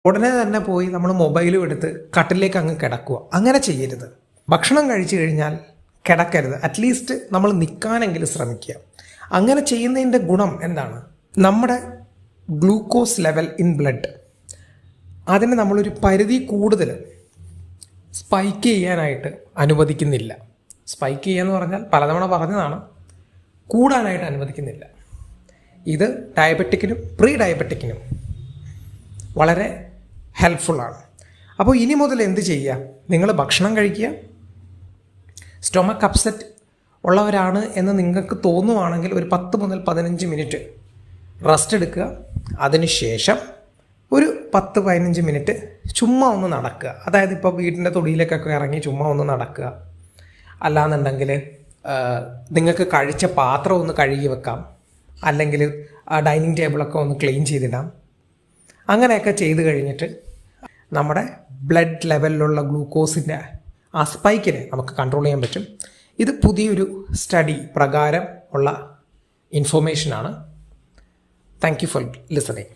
ഉടനെ തന്നെ പോയി നമ്മൾ മൊബൈലും എടുത്ത് കട്ടിലേക്ക് അങ്ങ് കിടക്കുക. അങ്ങനെ ചെയ്യരുത്. ഭക്ഷണം കഴിച്ചു കഴിഞ്ഞാൽ കിടക്കരുത്. അറ്റ്ലീസ്റ്റ് നമ്മൾ നിൽക്കാനെങ്കിലും ശ്രമിക്കുക. അങ്ങനെ ചെയ്യുന്നതിൻ്റെ ഗുണം എന്താണ്? നമ്മുടെ ഗ്ലൂക്കോസ് ലെവൽ ഇൻ ബ്ലഡ് അതിനെ നമ്മളൊരു പരിധി കൂടുതൽ സ്പൈക്ക് ചെയ്യാനായിട്ട് അനുവദിക്കുന്നില്ല. സ്പൈക്ക് ചെയ്യുക എന്ന് പറഞ്ഞാൽ പലതവണ പറഞ്ഞതാണ്, കൂടാനായിട്ട് അനുവദിക്കുന്നില്ല. ഇത് ഡയബറ്റിക്കിനും പ്രീ ഡയബറ്റിക്കിനും വളരെ ഹെൽപ്ഫുള്ളാണ്. അപ്പോൾ ഇനി മുതൽ എന്ത് ചെയ്യുക? നിങ്ങൾ ഭക്ഷണം കഴിക്കുക. സ്റ്റൊമക്ക് അപ്സെറ്റ് ഉള്ളവരാണ് എന്ന് നിങ്ങൾക്ക് തോന്നുവാണെങ്കിൽ ഒരു 10 മുതൽ 15 മിനിറ്റ് റെസ്റ്റ് എടുക്കുക. അതിനുശേഷം ഒരു 10-15 മിനിറ്റ് ചുമ്മാ ഒന്ന് നടക്കുക. അതായത് ഇപ്പോൾ വീടിൻ്റെ തൊടിയിലേക്കൊക്കെ ഇറങ്ങി ചുമ്മാ ഒന്ന് നടക്കുക. അല്ലാന്നുണ്ടെങ്കിൽ നിങ്ങൾക്ക് കഴിച്ച പാത്രം ഒന്ന് കഴുകി വെക്കാം, അല്ലെങ്കിൽ ഡൈനിങ് ടേബിളൊക്കെ ഒന്ന് ക്ലീൻ ചെയ്തിടാം. അങ്ങനെയൊക്കെ ചെയ്ത് കഴിഞ്ഞിട്ട് നമ്മുടെ ബ്ലഡ് ലെവലിലുള്ള ഗ്ലൂക്കോസിൻ്റെ ആ സ്പൈക്കിനെ നമുക്ക് കൺട്രോൾ ചെയ്യാൻ പറ്റും. ഇത് പുതിയൊരു സ്റ്റഡി പ്രകാരം ഉള്ള ഇൻഫോർമേഷനാണ്. Thank you for listening.